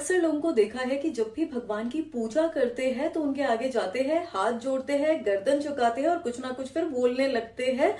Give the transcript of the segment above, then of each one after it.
अक्सर लोगों को देखा है कि जब भी भगवान की पूजा करते हैं तो उनके आगे जाते हैं, हाथ जोड़ते हैं, गर्दन झुकाते हैं और कुछ ना कुछ फिर बोलने लगते हैं।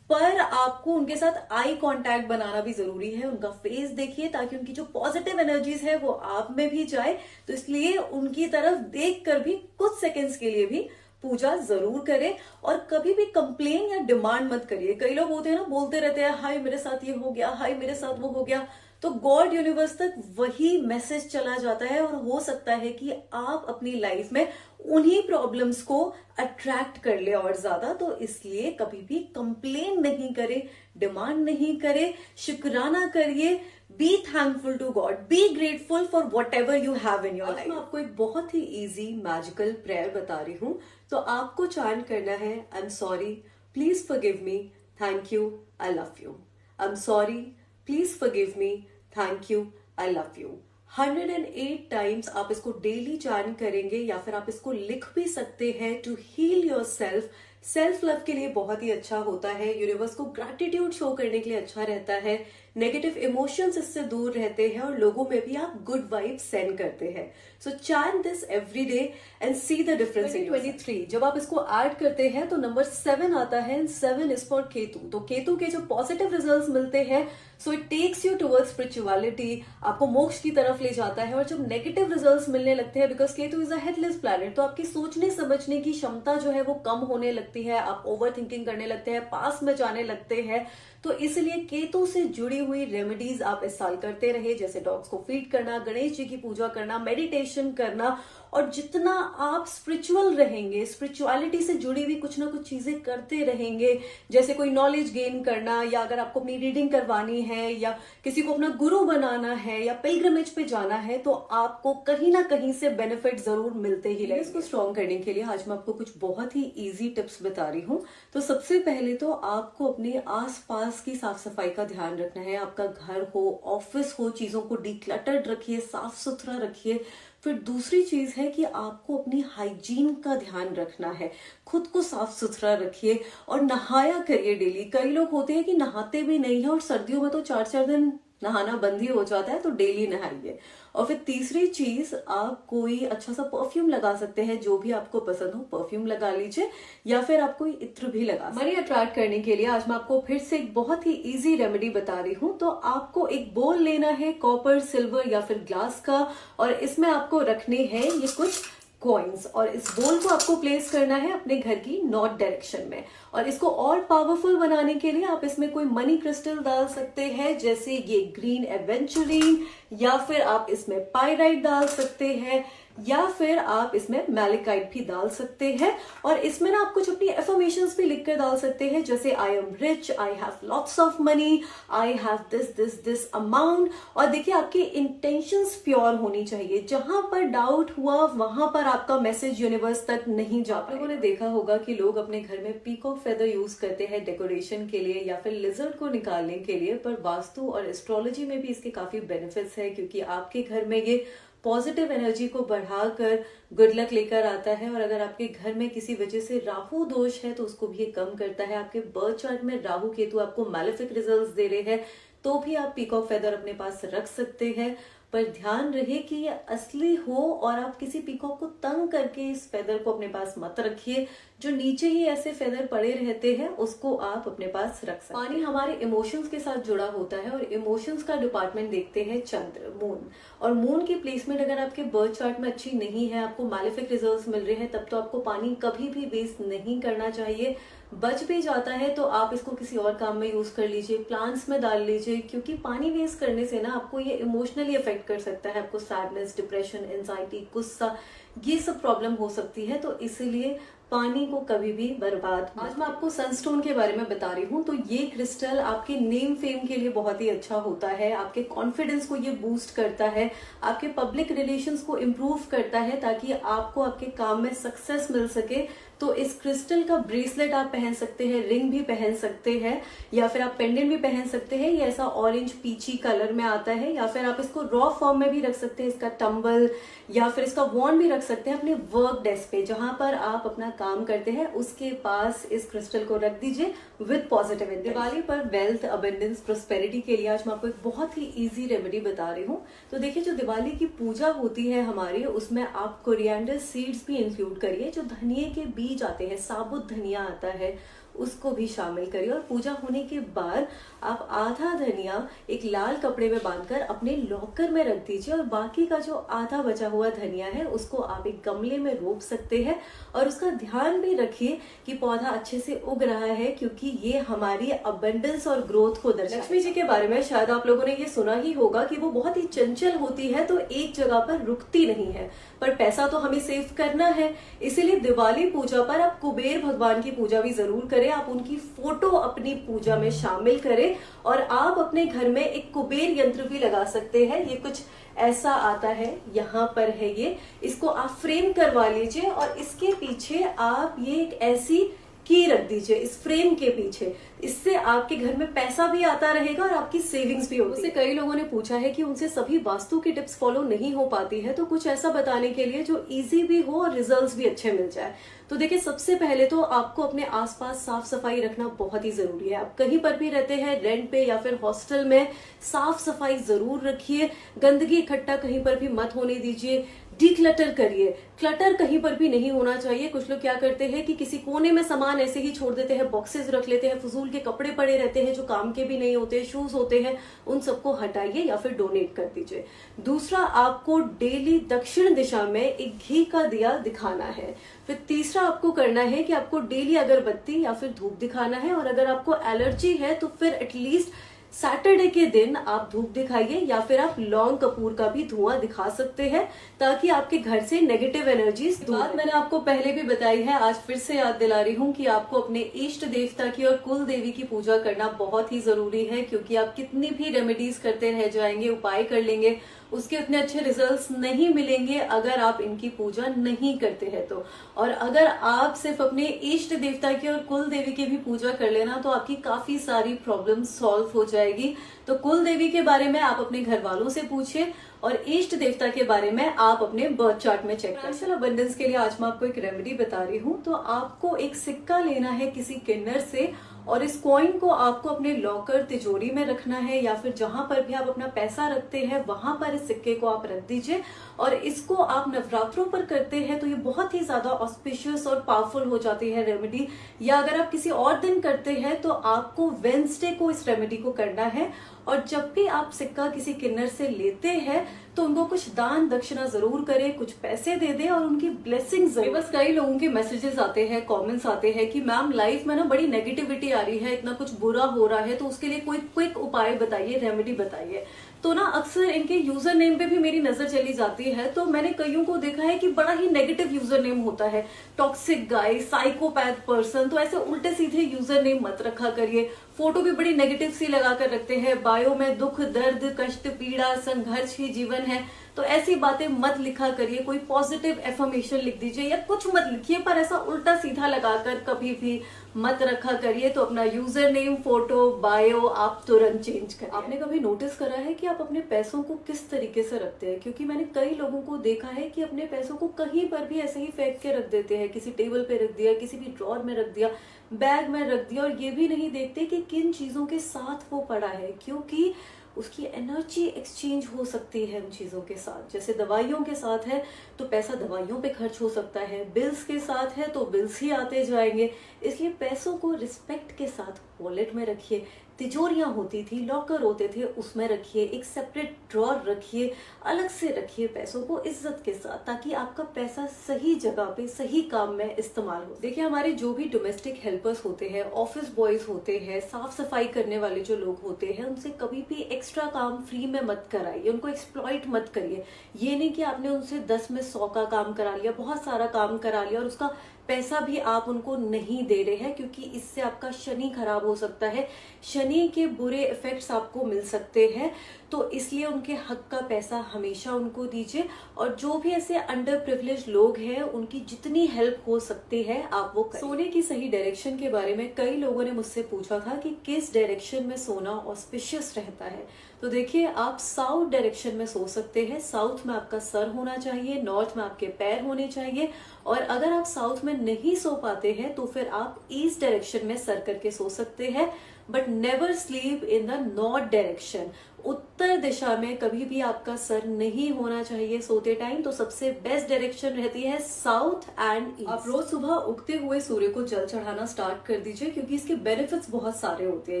पर आपको उनके साथ आई कांटेक्ट बनाना भी जरूरी है, उनका फेस देखिए ताकि उनकी जो पॉजिटिव एनर्जीज है वो आप में भी जाए। तो इसलिए उनकी तरफ देखकर भी कुछ सेकंड्स के लिए भी पूजा जरूर करें। और कभी भी कंप्लेन या डिमांड मत करिए। कई लोग होते हैं ना, बोलते रहते हैं हाय मेरे साथ ये हो गया, हाय मेरे साथ वो हो गया। तो गॉड यूनिवर्स तक वही मैसेज चला जाता है और हो सकता है कि आप अपनी लाइफ में उन्हीं प्रॉब्लम्स को अट्रैक्ट कर ले और ज्यादा। तो इसलिए कभी भी कंप्लेन नहीं करें, डिमांड नहीं करें, शुक्राना करिए। Be thankful to God, be grateful for whatever you have in your life. मैं आपको एक बहुत ही इजी मैजिकल प्रेयर बता रही हूं। तो आपको चैंट करना है, I am sorry, please forgive me, thank you, I love you. I am sorry, please forgive me, thank you, I love you. 108 times आप इसको डेली चैंट करेंगे या फिर आप इसको लिख भी सकते हैं to heal yourself. Self love के लिए बहुत ही अच्छा होता है, यूनिवर्स को ग्रैटिट्यूड शो करने के लिए अच्छा रहता है, नेगेटिव इमोशंस इससे दूर रहते हैं और लोगों में भी आप गुड वाइब सेंड करते हैं। So chant this every day and see the difference in 23। जब आप इसको ऐड करते हैं तो नंबर 7 आता है एंड 7 इज फॉर केतु। तो केतु के जो पॉजिटिव रिजल्ट्स मिलते हैं, so it takes you towards spirituality, आपको मोक्ष की तरफ ले जाता है। और जब नेगेटिव रिजल्ट्स मिलने लगते हैं, because Ketu is a headless planet, तो आपकी सोचने समझने की क्षमता जो है वो कम होने लगती है, आप ओवर थिंकिंग करने लगते हैं, पास में जाने लगते हैं। तो इसलिए केतु से जुड़ी हुई रेमेडीज आप इस साल करते रहे, जैसे डॉग्स को फीड करना, गणेश जी की पूजा करना, मेडिटेशन करना। और जितना आप स्पिरिचुअल रहेंगे, स्पिरिचुअलिटी से जुड़ी हुई कुछ ना कुछ चीजें करते रहेंगे, जैसे कोई नॉलेज गेन करना, या अगर आपको अपनी रीडिंग करवानी है, या किसी को अपना गुरु बनाना है, या पिलग्रिमेज पे जाना है, तो आपको कहीं ना कहीं से बेनिफिट जरूर मिलते ही रहेंगे। इसको स्ट्रॉन्ग करने के लिए आज मैं आपको कुछ बहुत ही इजी टिप्स बता रही हूँ। तो सबसे पहले तो आपको अपने आसपास की साफ सफाई का ध्यान रखना है। आपका घर हो, ऑफिस हो, चीजों को डिक्लटर्ड रखिए, साफ सुथरा रखिए। फिर दूसरी चीज है कि आपको अपनी हाइजीन का ध्यान रखना है, खुद को साफ सुथरा रखिए और नहाया करिए डेली। कई लोग होते हैं कि नहाते भी नहीं है और सर्दियों में तो 4-4 दिन नहाना बंद ही हो जाता है, तो डेली नहाइए। और फिर तीसरी चीज, आप कोई अच्छा सा परफ्यूम लगा सकते हैं, जो भी आपको पसंद हो परफ्यूम लगा लीजिए, या फिर आप कोई इत्र भी लगा। मनी अट्रैक्ट करने के लिए आज मैं आपको फिर से एक बहुत ही इजी रेमेडी बता रही हूँ। तो आपको एक बोल लेना है, कॉपर, सिल्वर या फिर ग्लास का, और इसमें आपको रखने हैं ये कुछ कॉइन्स, और इस बोल को आपको प्लेस करना है अपने घर की नॉर्थ डायरेक्शन में। और इसको और पावरफुल बनाने के लिए आप इसमें कोई मनी क्रिस्टल डाल सकते हैं, जैसे ये ग्रीन एवेंचुरीन, या फिर आप इसमें पाइराइट डाल सकते हैं, या फिर आप इसमें मैलिकाइट भी डाल सकते हैं। और इसमें ना आप कुछ अपनी एफर्मेशंस भी लिख कर डाल सकते हैं, जैसे I am rich, I have lots of money, I have this this this amount. और देखिए आपकी इंटेंशंस प्योर होनी चाहिए। जहां पर डाउट हुआ वहां पर आपका मैसेज यूनिवर्स तक नहीं जा पाएगा। लोगों ने देखा होगा कि लोग अपने घर में पीकॉक फेदर यूज करते हैं डेकोरेशन के लिए या फिर लिजर्ड को निकालने के लिए, पर वास्तु और एस्ट्रोलॉजी में भी इसके काफी बेनिफिट्स है, क्योंकि आपके घर में ये पॉजिटिव एनर्जी को बढ़ाकर गुड लक लेकर आता है। और अगर आपके घर में किसी वजह से राहु दोष है तो उसको भी ये कम करता है। आपके बर्थ चार्ट में राहु केतु आपको मैलेफिक रिजल्ट्स दे रहे हैं, तो भी आप पीकॉक फेदर अपने पास रख सकते हैं। पर ध्यान रहे कि ये असली हो और आप किसी पीकॉक को तंग करके इस फेदर को अपने पास मत रखिए। जो नीचे ही ऐसे फेदर पड़े रहते हैं उसको आप अपने पास रख सकते हैं। पानी हमारे इमोशंस के साथ जुड़ा होता है और इमोशंस का डिपार्टमेंट देखते हैं चंद्र, मून। और मून की प्लेसमेंट अगर आपके बर्थ चार्ट में अच्छी नहीं है, आपको मैलेफिक रिजल्ट्स मिल रहे हैं, तब तो आपको पानी कभी भी वेस्ट नहीं करना चाहिए। बच भी जाता है तो आप इसको किसी और काम में यूज कर लीजिए, प्लांट्स में डाल लीजिए, क्योंकि पानी वेस्ट करने से ना आपको ये इमोशनली अफेक्ट कर सकता है। आपको सैडनेस, डिप्रेशन, एंजाइटी, गुस्सा, ये सब प्रॉब्लम हो सकती है। तो इसीलिए पानी को कभी भी बर्बाद। आज मैं आपको सनस्टोन के बारे में बता रही हूँ। तो ये क्रिस्टल आपके नेम फेम के लिए बहुत ही अच्छा होता है, आपके कॉन्फिडेंस को ये बूस्ट करता है, आपके पब्लिक रिलेशंस को इम्प्रूव करता है, ताकि आपको आपके काम में सक्सेस मिल सके। तो तो इस क्रिस्टल का ब्रेसलेट आप पहन सकते हैं, रिंग भी पहन सकते हैं, या फिर आप पेंडेंट भी पहन सकते हैं। ये ऐसा ऑरेंज पीची कलर में आता है, या फिर आप इसको रॉ फॉर्म में भी रख सकते हैं, इसका टंबल या फिर इसका वॉन्ड भी रख सकते हैं अपने वर्क डेस्क पे, जहां पर आप अपना काम करते हैं उसके पास इस क्रिस्टल को रख दीजिए विद पॉजिटिव एनर्जी। दिवाली पर वेल्थ, अबंडेंस, प्रोस्पेरिटी के लिए आज मैं आपको एक बहुत ही इजी रेमेडी बता रही हूँ। तो देखिए, जो दिवाली की पूजा होती है हमारी, उसमें आप कोरिएंडर सीड्स भी इंक्लूड करिए। जो धनिये के बीज आते हैं, साबुत धनिया आता है, उसको भी शामिल करिए। और पूजा होने के बाद आप आधा धनिया एक लाल कपड़े में बांधकर अपने लॉकर में रख दीजिए, और बाकी का जो आधा बचा हुआ धनिया है उसको आप एक गमले में रोप सकते हैं। और उसका ध्यान भी रखिए कि पौधा अच्छे से उग रहा है, क्योंकि ये हमारी अबंडेंस और ग्रोथ को दर्शाता है। लक्ष्मी जी के बारे में शायद आप लोगों ने ये सुना ही होगा कि वो बहुत ही चंचल होती है, तो एक जगह पर रुकती नहीं है। पर पैसा तो हमें सेव करना है, इसीलिए दिवाली पूजा पर आप कुबेर भगवान की पूजा भी जरूर करें। आप उनकी फोटो अपनी पूजा में शामिल करें, और आप अपने घर में एक कुबेर यंत्र भी लगा सकते हैं। ये कुछ ऐसा आता है, यहाँ पर है ये, इसको आप फ्रेम करवा लीजिए, और इसके पीछे आप ये एक ऐसी की रख दीजिए इस फ्रेम के पीछे। इससे आपके घर में पैसा भी आता रहेगा और आपकी सेविंग्स भी होती है। कई लोगों ने पूछा है कि उनसे सभी वास्तु की टिप्स फॉलो नहीं हो पाती है, तो कुछ ऐसा बताने के लिए जो इजी भी हो और रिजल्ट्स भी अच्छे मिल जाए। तो देखिए, सबसे पहले तो आपको अपने आसपास साफ सफाई रखना बहुत ही जरूरी है। आप कहीं पर भी रहते हैं, रेंट पे या फिर हॉस्टल में, साफ सफाई जरूर रखिए। गंदगी इकट्ठा कहीं पर भी मत होने दीजिए। डिक्लटर करिए, क्लटर कहीं पर भी नहीं होना चाहिए। कुछ लोग क्या करते हैं कि किसी कोने में सामान ऐसे ही छोड़ देते हैं, बॉक्सेस रख लेते हैं, फजूल के कपड़े पड़े रहते हैं जो काम के भी नहीं होते, शूज होते हैं, उन सबको हटाइए या फिर डोनेट कर दीजिए। दूसरा, आपको डेली दक्षिण दिशा में एक घी का दिया दिखाना है। फिर तीसरा आपको करना है कि आपको डेली अगरबत्ती या फिर धूप दिखाना है, और अगर आपको एलर्जी है तो फिर एटलीस्ट सैटरडे के दिन आप धूप दिखाइए, या फिर आप लौंग कपूर का भी धुआं दिखा सकते हैं, ताकि आपके घर से नेगेटिव एनर्जीज दूर। बात मैंने आपको पहले भी बताई है, आज फिर से याद दिला रही हूँ कि आपको अपने इष्ट देवता की और कुल देवी की पूजा करना बहुत ही जरूरी है, क्योंकि आप कितनी भी रेमेडीज करते रह जाएंगे, उपाय कर लेंगे, उसके उतने अच्छे रिजल्ट्स नहीं मिलेंगे अगर आप इनकी पूजा नहीं करते हैं तो। और अगर आप सिर्फ अपने इष्ट देवता की और कुल देवी की भी पूजा कर लेना, तो आपकी काफी सारी प्रॉब्लम्स सॉल्व हो जाएगी। तो कुल देवी के बारे में आप अपने घर वालों से पूछिए, और इष्ट देवता के बारे में आप अपने बर्थ चार्ट में चेक करें। अबंडेंस के लिए आज मैं आपको एक रेमेडी बता रही हूँ। तो आपको एक सिक्का लेना है किसी किन्नर से, और इस कॉइन को आपको अपने लॉकर, तिजोरी में रखना है, या फिर जहां पर भी आप अपना पैसा रखते हैं वहां पर इस सिक्के को आप रख दीजिए। और इसको आप नवरात्रों पर करते हैं तो ये बहुत ही ज्यादा ऑस्पिशियस और पावरफुल हो जाती है रेमेडी। या अगर आप किसी और दिन करते हैं तो आपको वेडनेसडे को इस रेमेडी को करना है। और जब भी आप सिक्का किसी किन्नर से लेते हैं तो उनको कुछ दान दक्षिणा जरूर करें, कुछ पैसे दे दें और उनकी ब्लेसिंग्स। बस कई लोगों के मैसेजेस आते हैं, कमेंट्स आते हैं कि मैम लाइफ में ना बड़ी नेगेटिविटी आ रही है, इतना कुछ बुरा हो रहा है, तो उसके लिए कोई क्विक उपाय बताइए, रेमेडी बताइए। तो ना अक्सर इनके यूजर नेम पे भी मेरी नजर चली जाती है, तो मैंने कईयों को देखा है कि बड़ा ही नेगेटिव यूजर नेम होता है, टॉक्सिक गाय, साइकोपैथ पर्सन। तो ऐसे उल्टे सीधे यूजर नेम मत रखा करिए। फोटो भी बड़ी नेगेटिव सी लगा कर रखते हैं, बायो में दुख, दर्द, कष्ट, पीड़ा, संघर्ष ही जीवन है, तो ऐसी बातें मत लिखा करिए। कोई पॉजिटिव एफर्मेशन लिख दीजिए या कुछ मत लिखिए, पर ऐसा उल्टा सीधा लगाकर कभी भी मत रखा करिए। तो अपना यूजर नेम, फोटो, बायो आप तुरंत चेंज करिए। आपने कभी नोटिस करा है कि आप अपने पैसों को किस तरीके से रखते हैं? क्योंकि मैंने कई लोगों को देखा है कि अपने पैसों को कहीं पर भी ऐसे ही फेंक के रख देते हैं, किसी टेबल पे रख दिया, किसी भी ड्रॉर में रख दिया, बैग में रख दिया, और ये भी नहीं देखते कि किन चीजों के साथ वो पड़ा है, क्योंकि उसकी एनर्जी एक्सचेंज हो सकती है उन चीजों के साथ। जैसे दवाइयों के साथ है तो पैसा दवाइयों पे खर्च हो सकता है, बिल्स के साथ है तो बिल्स ही आते जाएंगे। इसलिए पैसों को रिस्पेक्ट के साथ वॉलेट में रखिए। तिजोरियां होती थी, लॉकर होते थे, उसमें रखिए। एक सेपरेट ड्रॉर रखिए, अलग से रखिए पैसों को इज्जत के साथ, ताकि आपका पैसा सही जगह पे सही काम में इस्तेमाल हो। देखिए, हमारे जो भी डोमेस्टिक हेल्पर्स होते हैं, ऑफिस बॉयज होते हैं, साफ सफाई करने वाले जो लोग होते हैं, उनसे कभी भी एक्स्ट्रा काम फ्री में मत कराइए, उनको एक्सप्लॉइट मत करिए। ये नहीं कि आपने उनसे 10 में 100 का काम करा लिया, बहुत सारा काम करा लिया, और उसका पैसा भी आप उनको नहीं दे रहे हैं, क्योंकि इससे आपका शनि खराब हो सकता है। शनि शनि के बुरे इफेक्ट्स आपको मिल सकते हैं, तो इसलिए उनके हक का पैसा हमेशा उनको दीजिए। और जो भी ऐसे अंडर प्रिविलेज लोग हैं उनकी जितनी हेल्प हो सकती है आप वो करें। सोने की सही डायरेक्शन के बारे में कई लोगों ने मुझसे पूछा था कि किस डायरेक्शन में सोना ऑस्पिशियस रहता है। तो देखिए, आप साउथ डायरेक्शन में सो सकते हैं। साउथ में आपका सर होना चाहिए, नॉर्थ में आपके पैर होने चाहिए। और अगर आप साउथ में नहीं सो पाते हैं तो फिर आप ईस्ट डायरेक्शन में सर करके सो सकते हैं, but never sleep in the north direction. उत्तर दिशा में कभी भी आपका सर नहीं होना चाहिए सोते टाइम। तो सबसे बेस्ट डायरेक्शन रहती है साउथ एंड ईस्ट। आप रोज सुबह उगते हुए सूर्य को जल चढ़ाना स्टार्ट कर दीजिए, क्योंकि इसके बेनिफिट्स बहुत सारे होते हैं।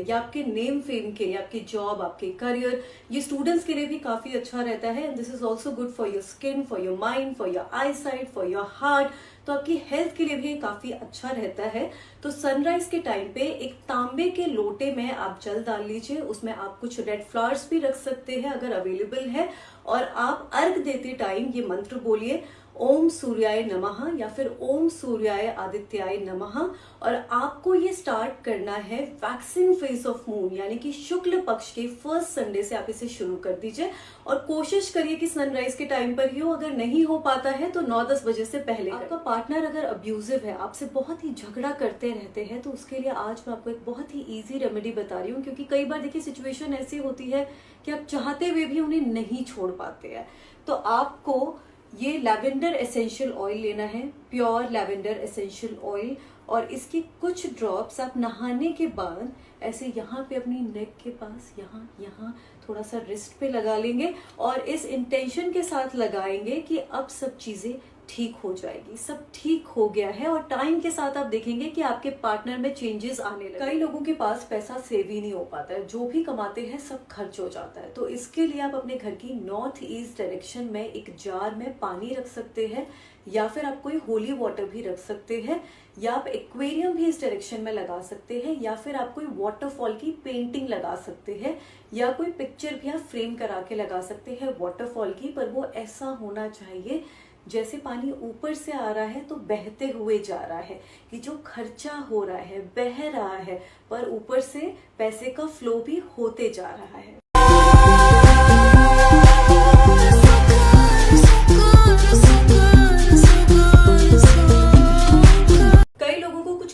ये आपके नेम फेम के लिए, आपकी जॉब, आपके करियर, ये स्टूडेंट्स के लिए भी काफी अच्छा रहता है। This is also good for your skin, for your mind, for your I site, for your heart. तो आपकी हेल्थ के लिए भी काफी अच्छा रहता है। तो सनराइज के टाइम पे एक तांबे के लोटे में आप जल डाल लीजिए, उसमें आप कुछ रेड फ्लावर्स भी रख सकते हैं अगर अवेलेबल है। और आप अर्घ देते टाइम ये मंत्र बोलिए, ओम सूर्याय नमः या फिर ओम सूर्याय आदित्याय नमः। और आपको ये स्टार्ट करना है वैक्सिंग फेज ऑफ मून, यानी कि शुक्ल पक्ष के फर्स्ट संडे से आप इसे शुरू कर दीजिए। और कोशिश करिए कि सनराइज के टाइम पर ही हो, अगर नहीं हो पाता है तो 9-10 बजे से पहले। आपका पार्टनर अगर अब्यूजिव है, आपसे बहुत ही झगड़ा करते रहते हैं, तो उसके लिए आज मैं आपको एक बहुत ही इजी रेमेडी बता रही हूँ। क्योंकि कई बार देखिए सिचुएशन ऐसी होती है कि आप चाहते हुए भी उन्हें नहीं छोड़ पाते हैं। तो आपको ये लैवेंडर एसेंशियल ऑयल लेना है, प्योर लैवेंडर एसेंशियल ऑयल। और इसकी कुछ ड्रॉप्स आप नहाने के बाद ऐसे यहाँ पे अपनी नेक के पास, यहाँ थोड़ा सा रिस्ट पे लगा लेंगे। और इस इंटेंशन के साथ लगाएंगे कि अब सब चीजें ठीक हो जाएगी, सब ठीक हो गया है। और टाइम के साथ आप देखेंगे कि आपके पार्टनर में चेंजेस आने लगे। कई लोगों के पास पैसा सेव ही नहीं हो पाता है, जो भी कमाते हैं सब खर्च हो जाता है। तो इसके लिए आप अपने घर की नॉर्थ ईस्ट डायरेक्शन में एक जार में पानी रख सकते हैं, या फिर आप कोई होली वाटर भी रख सकते हैं, या आप एक्वेरियम भी इस डायरेक्शन में लगा सकते हैं, या फिर आप कोई वाटरफॉल की पेंटिंग लगा सकते हैं, या कोई पिक्चर भी आप फ्रेम करा के लगा सकते हैं वाटरफॉल की। पर वो ऐसा होना चाहिए जैसे पानी ऊपर से आ रहा है तो बहते हुए जा रहा है, कि जो खर्चा हो रहा है बह रहा है, पर ऊपर से पैसे का फ्लो भी होते जा रहा है।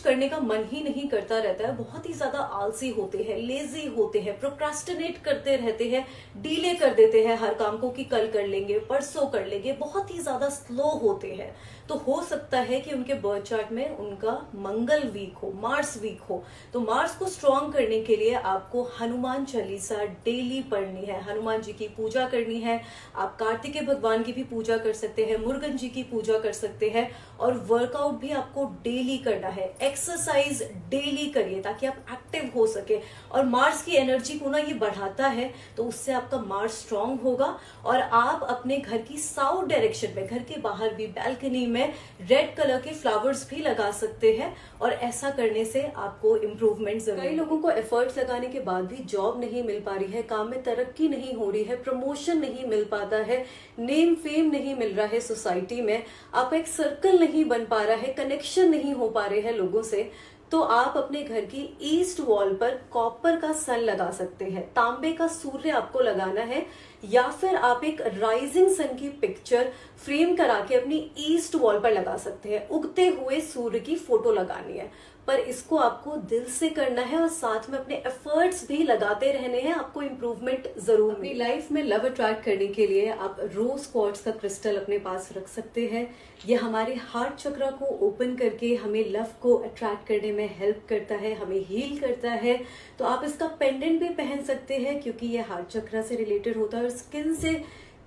करने का मन ही नहीं करता रहता है, बहुत ही ज्यादा आलसी होते हैं, लेजी होते हैं, प्रोक्रास्टिनेट करते रहते हैं, डिले कर देते हैं हर काम को कि कल कर लेंगे, परसों कर लेंगे, बहुत ही ज्यादा स्लो होते हैं। तो हो सकता है कि उनके बर्थ चार्ट में उनका मंगल वीक हो, मार्स वीक हो। तो मार्स को स्ट्रॉन्ग करने के लिए आपको हनुमान चालीसा डेली पढ़नी है, हनुमान जी की पूजा करनी है। आप कार्तिकेय भगवान की भी पूजा कर सकते हैं, मुरुगन जी की पूजा कर सकते हैं। और वर्कआउट भी आपको डेली करना है, एक्सरसाइज डेली करिए ताकि आप एक्टिव हो सके। और मार्स की एनर्जी को ना ये बढ़ाता है, तो उससे आपका मार्स स्ट्रांग होगा। और आप अपने घर की साउथ डायरेक्शन में, घर के बाहर भी बालकनी में रेड कलर के फ्लावर्स भी लगा सकते हैं। और ऐसा करने से आपको इम्प्रूवमेंट जरूर। कई लोगों को एफर्ट्स लगाने के बाद भी जॉब नहीं मिल पा रही है, काम में तरक्की नहीं हो रही है, प्रमोशन नहीं मिल पाता है, नेम फेम नहीं मिल रहा है सोसाइटी में, आपका एक सर्कल नहीं बन पा रहा है, कनेक्शन नहीं हो पा रहे हैं लोगों से। तो आप अपने घर की ईस्ट वॉल पर कॉपर का सन लगा सकते हैं, तांबे का सूर्य आपको लगाना है, या फिर आप एक राइजिंग सन की पिक्चर फ्रेम करा के अपनी ईस्ट वॉल पर लगा सकते हैं। उगते हुए सूर्य की फोटो लगानी है, पर इसको आपको दिल से करना है और साथ में अपने एफर्ट्स भी लगाते रहने हैं, आपको इम्प्रूवमेंट जरूर। अपनी लाइफ में लव अट्रैक्ट करने के लिए आप रोज क्वार्ट्ज का क्रिस्टल अपने पास रख सकते हैं। ये हमारे हार्ट चक्र को ओपन करके हमें लव को अट्रैक्ट करने में हेल्प करता है, हमें हील करता है। तो आप इसका पेंडेंट भी पहन सकते हैं, क्योंकि ये हार्ट चक्र से रिलेटेड होता है और स्किन से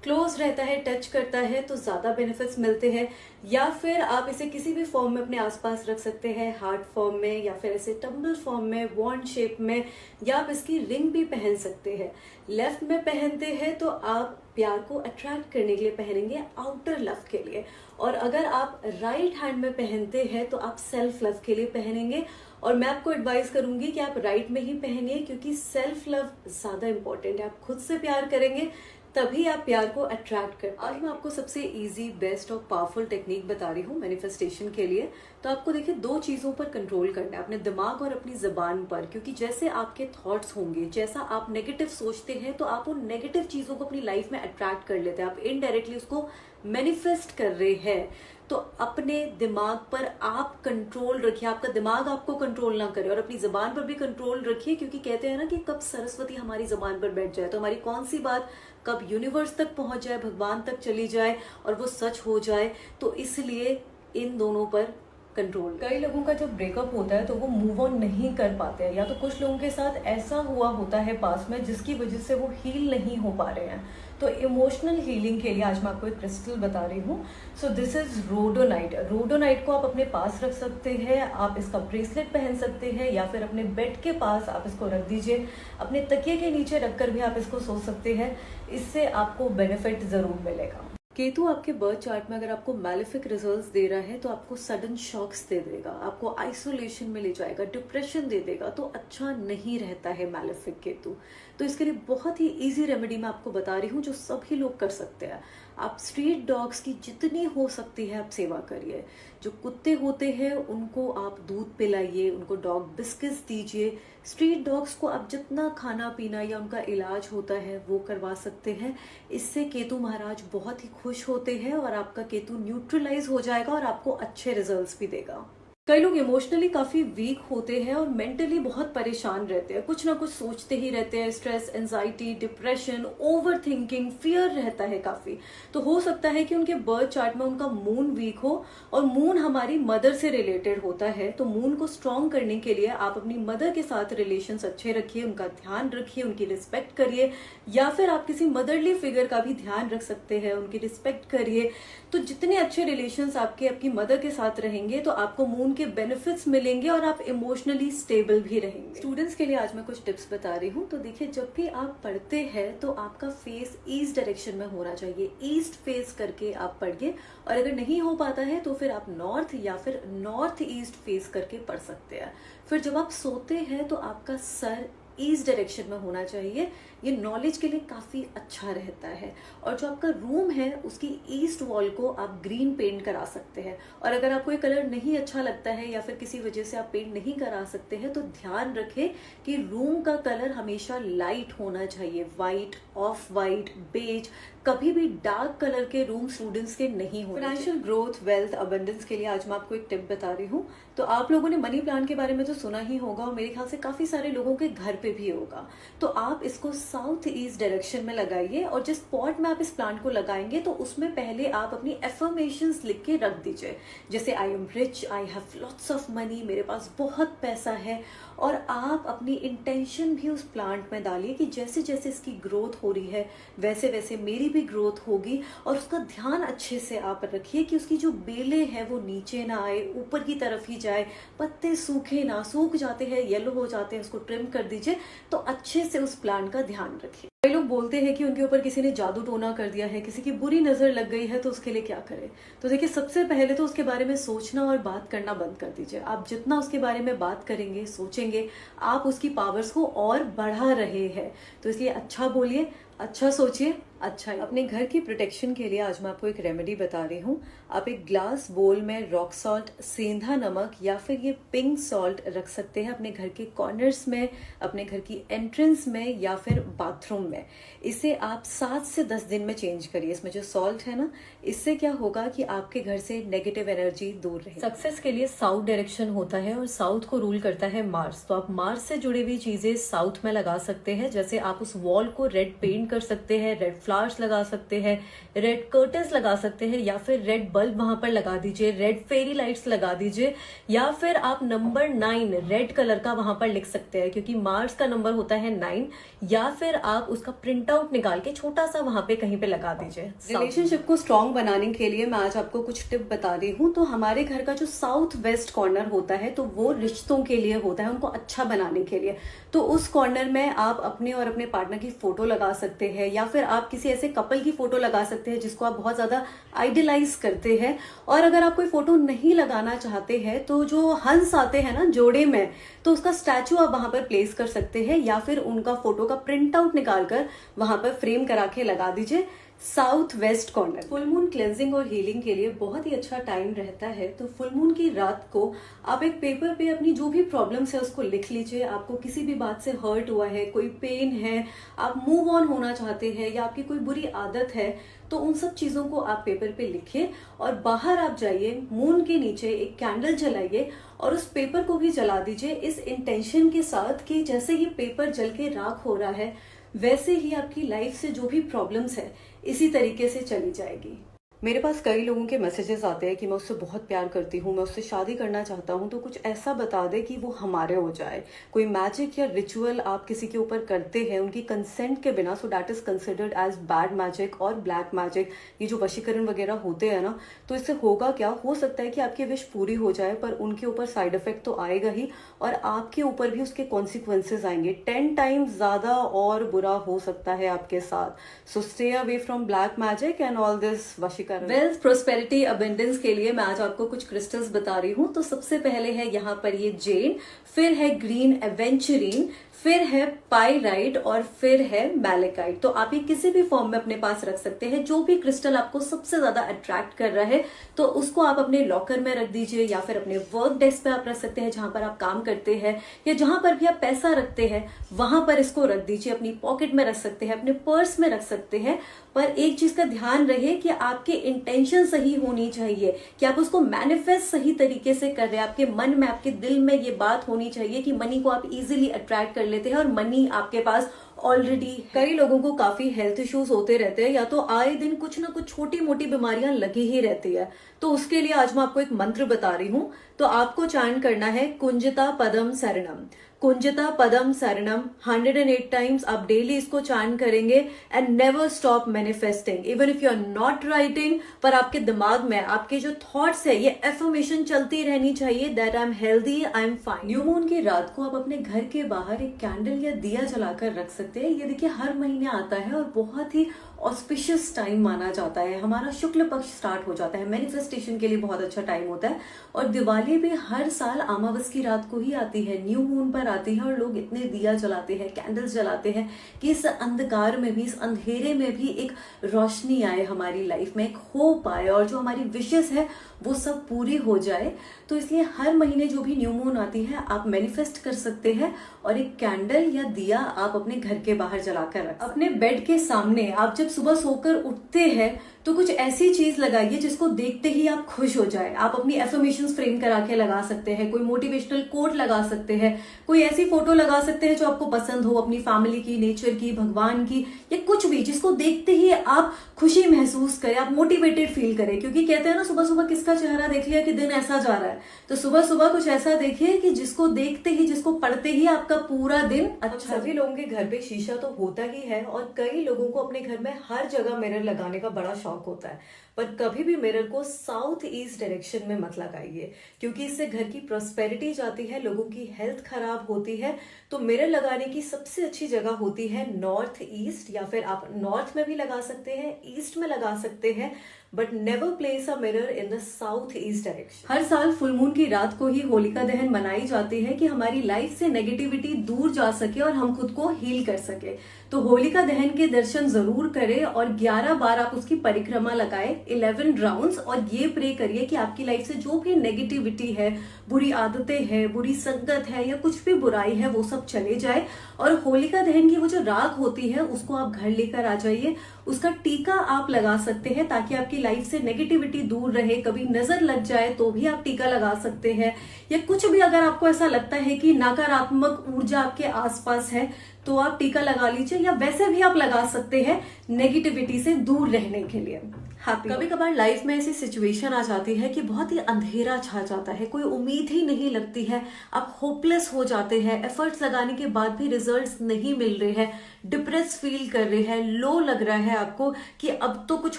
क्लोज रहता है, टच करता है, तो ज्यादा बेनिफिट्स मिलते हैं। या फिर आप इसे किसी भी फॉर्म में अपने आसपास रख सकते हैं, हार्ट फॉर्म में या फिर ऐसे टम्बल फॉर्म में, वॉन्ड शेप में, या आप इसकी रिंग भी पहन सकते हैं। लेफ्ट में पहनते हैं तो आप प्यार को अट्रैक्ट करने के लिए पहनेंगे, आउटर लव के लिए। और अगर आप राइट हैंड में पहनते हैं तो आप सेल्फ लव के लिए पहनेंगे। और मैं आपको एडवाइस करूंगी कि आप राइट में ही पहनिए, क्योंकि सेल्फ लव ज्यादा इंपॉर्टेंट है। आप खुद से प्यार करेंगे तभी आप प्यार को अट्रैक्ट कर। आज मैं आपको सबसे इजी, बेस्ट और पावरफुल टेक्निक बता रही हूँ मैनिफेस्टेशन के लिए। तो आपको देखिए 2 चीजों पर कंट्रोल करना है, अपने दिमाग और अपनी जबान पर। क्योंकि जैसे आपके थॉट्स होंगे, जैसा आप नेगेटिव सोचते हैं, तो आप उन नेगेटिव चीजों को अपनी लाइफ में अट्रैक्ट कर लेते हैं। आप इनडायरेक्टली उसको मैनिफेस्ट कर रहे हैं। तो अपने दिमाग पर आप कंट्रोल रखिए, आपका दिमाग आपको कंट्रोल ना करे, और अपनी जबान पर भी कंट्रोल रखिए। क्योंकि कहते हैं ना कि कब सरस्वती हमारी जबान पर बैठ जाए तो हमारी कौन सी बात कब यूनिवर्स तक पहुंच जाए, भगवान तक चली जाए और वो सच हो जाए। तो इसलिए इन दोनों पर कंट्रोल। कई लोगों का जब ब्रेकअप होता है तो वो मूव ऑन नहीं कर पाते हैं, या तो कुछ लोगों के साथ ऐसा हुआ होता है पास में जिसकी वजह से वो हील नहीं हो पा रहे हैं। तो इमोशनल हीलिंग के लिए आज मैं आपको एक क्रिस्टल बता रही हूँ। So this is रोडोनाइट। रोडोनाइट को आप अपने पास रख सकते हैं, आप इसका ब्रेसलेट पहन सकते हैं, या फिर अपने बेड के पास आप इसको रख दीजिए। अपने तकिए के नीचे रखकर भी आप इसको सो सकते हैं। इससे आपको बेनिफिट जरूर मिलेगा। केतु आपके बर्थ चार्ट में अगर आपको मैलेफिक रिजल्ट्स दे रहा है तो आपको सडन शॉक्स दे देगा, आपको आइसोलेशन में ले जाएगा, डिप्रेशन दे देगा। तो अच्छा नहीं रहता है मैलेफिक केतु। तो इसके लिए बहुत ही इजी रेमेडी मैं आपको बता रही हूँ जो सभी लोग कर सकते हैं। आप स्ट्रीट डॉग्स की जितनी हो सकती है आप सेवा करिए। जो कुत्ते होते हैं उनको आप दूध पिलाइए, उनको डॉग बिस्किट्स दीजिए। स्ट्रीट डॉग्स को आप जितना खाना पीना या उनका इलाज होता है वो करवा सकते हैं। इससे केतु महाराज बहुत ही खुश होते हैं और आपका केतु न्यूट्रलाइज हो जाएगा और आपको अच्छे रिजल्ट्स भी देगा। कई लोग इमोशनली काफी वीक होते हैं और मेंटली बहुत परेशान रहते हैं, कुछ ना कुछ सोचते ही रहते हैं। Stress, anxiety, depression, over thinking, fear रहता है काफी। तो हो सकता है कि उनके बर्थ चार्ट में उनका मून वीक हो, और मून हमारी मदर से रिलेटेड होता है। तो मून को स्ट्रॉन्ग करने के लिए आप अपनी मदर के साथ रिलेशंस अच्छे रखिए, उनका ध्यान रखिए, उनकी रिस्पेक्ट करिए, या फिर आप किसी मदरली फिगर का भी ध्यान रख सकते हैं, उनकी रिस्पेक्ट करिए। तो जितने अच्छे रिलेशंस आपकी मदर के साथ रहेंगे तो आपको मून के बेनिफिट्स मिलेंगे और आप इमोशनली स्टेबल भी रहेंगे। स्टूडेंट्स के लिए आज मैं कुछ टिप्स बता रही हूँ। तो देखिए, जब भी आप पढ़ते हैं तो आपका फेस ईस्ट डायरेक्शन में होना चाहिए। ईस्ट फेस करके आप पढ़िए, और अगर नहीं हो पाता है तो फिर आप नॉर्थ या फिर नॉर्थ ईस्ट फेस करके पढ़ सकते हैं। फिर जब आप सोते हैं तो आपका सर ईस्ट डायरेक्शन में होना चाहिए। ये नॉलेज के लिए काफी अच्छा रहता है। और जो आपका रूम है उसकी ईस्ट वॉल को आप ग्रीन पेंट करा सकते हैं। और अगर आपको ये कलर नहीं अच्छा लगता है या फिर किसी वजह से आप पेंट नहीं करा सकते हैं तो ध्यान रखें कि रूम का कलर हमेशा लाइट होना चाहिए। व्हाइट, ऑफ व्हाइट, बेज, कभी भी डार्क कलर के रूम स्टूडेंट्स के नहीं होने। फाइनेंशियल ग्रोथ, वेल्थ, अबंडेंस के लिए आज मैं आपको एक टिप बता रही हूँ। तो आप लोगों ने मनी प्लांट के बारे में तो सुना ही होगा, और मेरे ख्याल से काफी सारे लोगों के घर पे भी होगा। तो आप इसको साउथ ईस्ट डायरेक्शन में लगाइए, और जिस पॉट में आप इस प्लांट को लगाएंगे तो उसमें पहले आप अपनी एफर्मेशंस लिख के रख दीजिए। जैसे I am rich, I have lots of money, मेरे पास बहुत पैसा है। और आप अपनी इंटेंशन भी उस प्लांट में डालिए कि जैसे जैसे इसकी ग्रोथ हो रही है वैसे वैसे मेरी भी ग्रोथ होगी। और उसका ध्यान अच्छे से आप रखिए कि उसकी जो बेलें हैं वो नीचे ना आए, ऊपर की तरफ ही जाए। पत्ते सूखे ना, सूख जाते हैं, येलो हो जाते हैं, उसको ट्रिम कर दीजिए। तो अच्छे से उस प्लांट का ध्यान रखिए। कई लोग बोलते हैं कि उनके ऊपर किसी ने जादू टोना कर दिया है, किसी की बुरी नजर लग गई है, तो उसके लिए क्या करें। तो देखिए, सबसे पहले तो उसके बारे में सोचना और बात करना बंद कर दीजिए। आप जितना उसके बारे में बात करेंगे, सोचेंगे, आप उसकी पावर्स को और बढ़ा रहे हैं। तो इसलिए अच्छा बोलिए, अच्छा सोचिए, अच्छा। अपने घर की प्रोटेक्शन के लिए आज मैं आपको एक रेमेडी बता रही हूँ। आप एक ग्लास बोल में रॉक सॉल्ट, सेंधा नमक या फिर ये पिंक सॉल्ट रख सकते हैं अपने घर के कॉर्नर्स में, अपने घर की एंट्रेंस में या फिर बाथरूम में। इसे आप 7 से 10 दिन में चेंज करिए। इसमें जो सॉल्ट है ना, इससे क्या होगा कि आपके घर से नेगेटिव एनर्जी दूर रहे। सक्सेस के लिए साउथ डायरेक्शन होता है और साउथ को रूल करता है मार्स। तो आप मार्स से जुड़ी हुई चीजें साउथ में लगा सकते हैं। जैसे आप उस वॉल को रेड पेंट कर सकते हैं, रेड फ्लावर्स लगा सकते हैं, रेड कर्टन्स लगा सकते हैं, या फिर रेड बल्ब वहां पर लगा दीजिए, रेड फेरी लाइट्स लगा दीजिए, या फिर आप नंबर 9 रेड कलर का वहां पर लिख सकते हैं क्योंकि मार्स का नंबर होता है 9। या फिर आप उसका प्रिंट आउट निकाल के छोटा सा वहां पे कहीं पे लगा दीजिए। रिलेशनशिप को स्ट्रॉन्ग बनाने के लिए मैं आज आपको कुछ टिप बता रही हूँ। तो हमारे घर का जो साउथ वेस्ट कॉर्नर होता है तो वो रिश्तों के लिए होता है, उनको अच्छा बनाने के लिए। तो उस कॉर्नर में आप अपने और अपने पार्टनर की फोटो लगा सकते हैं, या फिर आप किसी ऐसे कपल की फोटो लगा सकते हैं जिसको आप बहुत ज्यादा आइडियलाइज करते हैं। और अगर आप कोई फोटो नहीं लगाना चाहते हैं तो जो हंस आते हैं ना जोड़े में, तो उसका स्टैचू आप वहां पर प्लेस कर सकते हैं, या फिर उनका फोटो का प्रिंट आउट निकाल डालकर वहां पर फ्रेम करा के लगा दीजिए south west corner. Full moon cleansing और हीलिंग के लिए बहुत ही अच्छा टाइम रहता है। तो फुल मून की रात को आप एक पेपर पे अपनी जो भी प्रॉब्लम्स है उसको लिख लीजिए। आपको किसी भी बात से हर्ट हुआ है, कोई पेन है, आप मूव ऑन होना चाहते हैं या आपकी कोई बुरी आदत है, तो उन सब चीजों को आप पेपर पे लिखिए और बाहर आप जाइए, मून के नीचे एक कैंडल जलाइए और उस पेपर को भी जला दीजिए इस इंटेंशन के साथ कि जैसे ये पेपर जल के राख हो रहा है वैसे ही आपकी लाइफ से जो भी प्रॉब्लम्स है इसी तरीके से चली जाएगी। मेरे पास कई लोगों के मैसेजेस आते हैं कि मैं उससे बहुत प्यार करती हूँ, मैं उससे शादी करना चाहता हूँ, तो कुछ ऐसा बता दे कि वो हमारे हो जाए। कोई मैजिक या रिचुअल आप किसी के ऊपर करते हैं उनकी कंसेंट के बिना, so that is considered as bad magic और ब्लैक मैजिक। ये जो वशीकरण वगैरह होते हैं ना, तो इससे होगा क्या, हो सकता है कि आपकी विश पूरी हो जाए पर उनके ऊपर साइड इफेक्ट तो आएगा ही और आपके ऊपर भी उसके कॉन्सिक्वेंसेज आएंगे। 10 टाइम्स ज्यादा और बुरा हो सकता है आपके साथ। So stay away from black magic and all this वशीकरण। वेल्थ, प्रोस्पेरिटी, अबेंडेंस के लिए मैं आज आपको कुछ क्रिस्टल्स बता रही हूँ। तो सबसे पहले है यहाँ पर ये जेड, फिर है ग्रीन एवेंचुरीन, फिर है पाइराइट और फिर है मैलेकाइट। तो आप ये किसी भी फॉर्म में अपने पास रख सकते हैं। जो भी क्रिस्टल आपको सबसे ज्यादा अट्रैक्ट कर रहा है तो उसको आप अपने लॉकर में रख दीजिए या फिर अपने वर्क डेस्क पे आप रख सकते हैं जहां पर आप काम करते हैं, या जहां पर भी आप पैसा रखते हैं वहां पर इसको रख दीजिए। अपनी पॉकेट में रख सकते हैं, अपने पर्स में रख सकते हैं। पर एक चीज का ध्यान रहे कि आपकी इंटेंशन सही होनी चाहिए, कि आप उसको मैनिफेस्ट सही तरीके से कर रहे हैं। आपके मन में, आपके दिल में ये बात होनी चाहिए कि मनी को आप इजीली अट्रैक्ट कर लेते हैं और मनी आपके पास ऑलरेडी। कई लोगों को काफी हेल्थ इश्यूज होते रहते हैं, या तो आए दिन कुछ ना कुछ छोटी मोटी बीमारियां लगी ही रहती है। तो उसके लिए आज मैं आपको एक मंत्र बता रही हूँ। तो आपको चैंट करना है कुंजिता पदम शरणम, कुंजिता पदम शरणम 108 टाइम्स। आप डेली इसको चैंट करेंगे and never stop manifesting even if you are not writing. पर आपके दिमाग में आपके जो थॉट्स है ये एफर्मेशन चलती रहनी चाहिए that I am healthy, I am fine. New moon की रात को आप अपने घर के बाहर एक कैंडल या दिया जलाकर रख सकते हैं। ये देखिए हर महीने आता है और बहुत ही ऑस्पिशियस टाइम माना जाता है। हमारा शुक्ल पक्ष स्टार्ट हो जाता है, मैनिफेस्टेशन के लिए बहुत अच्छा टाइम होता है। और दिवाली भी हर साल अमावस की रात को ही आती है, न्यू मून पर आती है और लोग इतने दिया जलाते हैं, कैंडल्स जलाते हैं कि इस अंधकार में भी, इस अंधेरे में भी एक रोशनी आए हमारी लाइफ में, एक होप आए और जो हमारी विशेस है वो सब पूरी हो जाए। तो इसलिए हर महीने जो भी न्यू मून आती है आप मैनिफेस्ट कर सकते हैं और एक कैंडल या दिया आप अपने घर के बाहर जलाकर रख। अपने बेड के सामने आप जब सुबह सोकर उठते हैं तो कुछ ऐसी चीज लगाइए जिसको देखते ही आप खुश हो जाए। आप अपनी एफर्मेशंस फ्रेम करा के लगा सकते हैं, कोई मोटिवेशनल कोट लगा सकते हैं, कोई ऐसी फोटो लगा सकते हैं जो आपको पसंद हो, अपनी फैमिली की, नेचर की, भगवान की, या कुछ भी जिसको देखते ही आप खुशी महसूस करें, आप मोटिवेटेड फील करें। क्योंकि कहते हैं ना सुबह सुबह किसका चेहरा देख लिया कि दिन ऐसा जा रहा है, तो सुबह सुबह कुछ ऐसा देखिए कि जिसको देखते ही, जिसको पढ़ते ही आपका पूरा दिन अच्छा। सभी लोगों के घर पे शीशा तो होता ही है और कई लोगों को अपने घर में हर जगह मिरर लगाने का बड़ा शौक होता है। पर कभी भी मिरर को साउथ ईस्ट डायरेक्शन में मत लगाइए क्योंकि इससे घर की प्रॉस्पेरिटी जाती है, लोगों की हेल्थ खराब होती है। तो मिरर लगाने की सबसे अच्छी जगह होती है नॉर्थ ईस्ट, या फिर आप नॉर्थ में भी लगा सकते हैं, ईस्ट में लगा सकते हैं, but never place a mirror in the south east direction. हर साल फुल मून की रात को ही होलिका दहन मनाई जाती है कि हमारी लाइफ से नेगेटिविटी दूर जा सके और हम खुद को हील कर सके। तो होलिका दहन के दर्शन जरूर करें और 11 बार आप उसकी परिक्रमा लगाएं, 11 राउंड्स, और ये प्रे करिए कि आपकी लाइफ से जो भी नेगेटिविटी है, बुरी आदतें हैं, बुरी संगत है या कुछ भी बुराई है वो सब चले जाए। और होलिका दहन की वो जो राख होती है उसको आप घर लेकर आ जाइए, उसका टीका आप लगा सकते हैं ताकि आपकी लाइफ से नेगेटिविटी दूर रहे। कभी नजर लग जाए तो भी आप टीका लगा सकते हैं, या कुछ भी अगर आपको ऐसा लगता है कि नकारात्मक ऊर्जा आपके आसपास है तो आप टीका लगा लीजिए, या वैसे भी आप लगा सकते हैं नेगेटिविटी से दूर रहने के लिए। कभी कभार लाइफ में ऐसी सिचुएशन आ जाती है कि बहुत ही अंधेरा छा जाता है, कोई उम्मीद ही नहीं लगती है, आप होपलेस हो जाते हैं, एफर्ट्स लगाने के बाद भी रिजल्ट्स नहीं मिल रहे हैं, डिप्रेस फील कर रहे हैं, लो लग रहा है आपको कि अब तो कुछ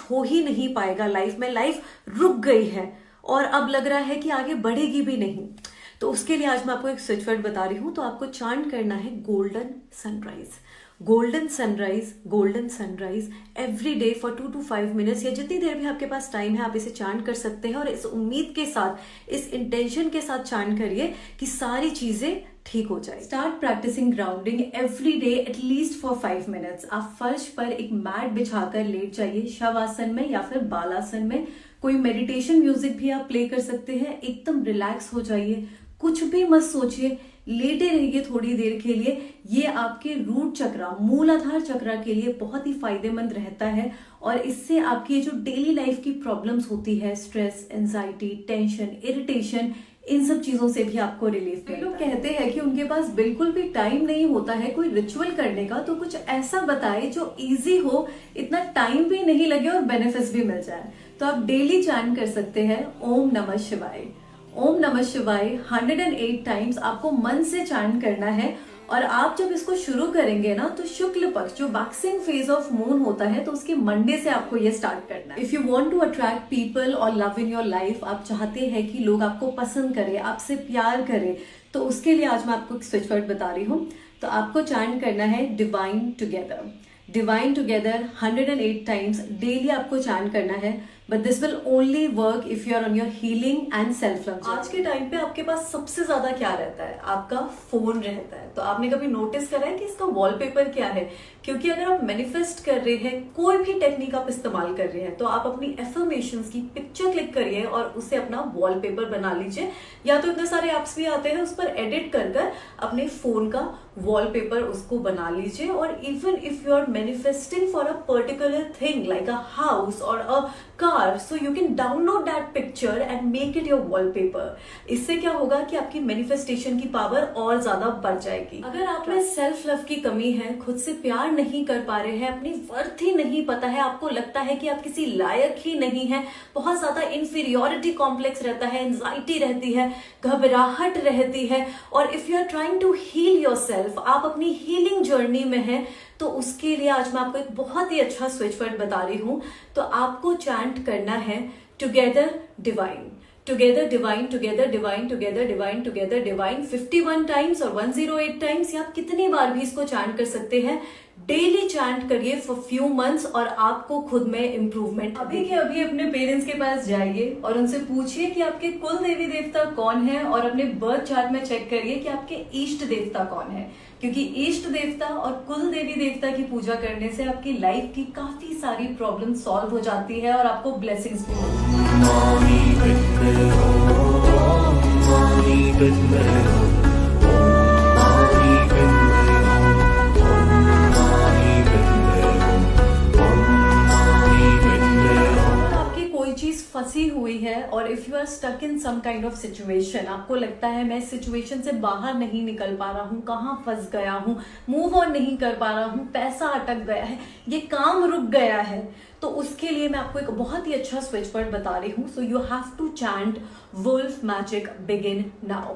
हो ही नहीं पाएगा लाइफ में, लाइफ रुक गई है और अब लग रहा है कि आगे बढ़ेगी भी नहीं। तो उसके लिए आज मैं आपको एक स्विच वर्ड बता रही हूं। तो आपको चांट करना है golden sunrise, golden sunrise, golden sunrise every day for 2 to 5 minutes, या जितनी देर भी आपके पास टाइम है आप इसे चांट कर सकते हैं। और इस उम्मीद के साथ, इस इंटेंशन के साथ चांट करिए कि सारी चीजें ठीक हो जाए। Start practicing grounding every day at least for 5 minutes. आप फर्श पर एक मैट बिछाकर लेट जाइए, शवासन में या फिर बालासन में। कोई मेडिटेशन म्यूजिक भी आप प्ले कर सकते हैं। एकदम रिलैक्स हो जाइए, कुछ भी मत सोचिए, लेटे रहिए थोड़ी देर के लिए। ये आपके रूट चक्र, मूलाधार चक्र के लिए बहुत ही फायदेमंद रहता है और इससे आपकी जो डेली लाइफ की प्रॉब्लम्स होती है, स्ट्रेस, एंजाइटी, टेंशन, इरिटेशन, इन सब चीजों से भी आपको रिलीफ मिलता है। लोग कहते हैं कि उनके पास बिल्कुल भी टाइम नहीं होता है कोई रिचुअल करने का, तो कुछ ऐसा बताए जो इजी हो, इतना टाइम भी नहीं लगे और बेनिफिट्स भी मिल जाए। तो आप डेली चैंट कर सकते हैं ओम नमः शिवाय। ओम नमः शिवाय 108 टाइम्स आपको मन से चैंट करना है। और आप जब इसको शुरू करेंगे ना, तो शुक्ल पक्ष जो वैक्सिंग फेज ऑफ मून होता है, तो उसके मंडे से आपको ये स्टार्ट करना है। If you want to attract people और लव इन योर लाइफ, आप चाहते हैं कि लोग आपको पसंद करें, आपसे प्यार करें, तो उसके लिए आज मैं आपको एक स्विच वर्ड बता रही हूँ। तो आपको चैंट करना है divine together. Divine together 108 times daily आपको चैंट करना है। But this will only work if you are on your healing and self love. आज के टाइम पे आपके पास सबसे ज्यादा क्या रहता है? आपका फोन रहता है। तो आपने कभी नोटिस करा है कि इसका वॉलपेपर क्या है? क्योंकि अगर आप मैनिफेस्ट कर रहे हैं, कोई भी टेक्निक आप इस्तेमाल कर रहे हैं, तो आप अपनी एफर्मेशंस की पिक्चर क्लिक करिए और उसे अपना वॉलपेपर बना लीजिए। या तो इतने सारे एप्स भी आते हैं, उस पर एडिट कर अपने फोन का वॉलपेपर उसको बना लीजिए। और even if you are manifesting for a particular thing like a house or a car, so you can download that picture and make it your wallpaper. इससे क्या होगा कि आपकी मैनिफेस्टेशन की पावर और ज्यादा बढ़ जाएगी। अगर आप में सेल्फ लव की कमी है, खुद से प्यार नहीं कर पा रहे हैं, अपनी वर्थ ही नहीं पता है, आपको लगता है कि आप किसी लायक ही नहीं है, बहुत ज्यादा इंफीरियोरिटी कॉम्प्लेक्स रहता है, एंजाइटी रहती है, घबराहट रहती है, और if you are trying to heal yourself, आप अपनी हीलिंग जर्नी में हैं, तो उसके लिए आज मैं आपको एक बहुत ही अच्छा स्विच वर्ड बता रही हूं। तो आपको चैंट करना है together divine, together divine, together divine, together divine, together divine 51 times और 108 टाइम्स, या आप कितनी बार भी इसको चैंट कर सकते हैं। डेली चैंट करिए फॉर फ्यू मंथ्स और आपको खुद में इंप्रूवमेंट। अभी के अभी अपने पेरेंट्स के पास जाइए और उनसे पूछिए कि आपके कुल देवी देवता कौन है, और अपने बर्थ चार्ट में चेक करिए कि आपके इष्ट देवता कौन है। क्योंकि इष्ट देवता और कुल देवी देवता की पूजा करने से आपकी लाइफ की काफी सारी प्रॉब्लम सॉल्व हो जाती है और आपको ब्लेसिंग्स भी फंसी हुई है, और if you are stuck in some kind of situation, आपको लगता है मैं इस सिचुएशन से बाहर नहीं निकल पा रहा हूँ, कहाँ फंस गया हूँ, मूव ऑन नहीं कर पा रहा हूँ, पैसा अटक गया है, ये काम रुक गया है, तो उसके लिए मैं आपको एक बहुत ही अच्छा स्विच वर्ड बता रही हूँ। So you have to chant wolf magic begin now.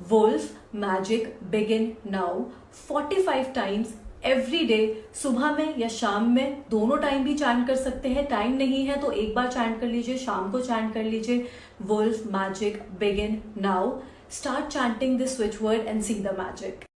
Wolf magic begin now 45 times every day, सुबह में या शाम में, दोनों टाइम भी चैंट कर सकते हैं। टाइम नहीं है तो एक बार चैंट कर लीजिए, शाम को चैंट कर लीजिए। Wolf magic begin now. Start chanting this switch word and see the magic.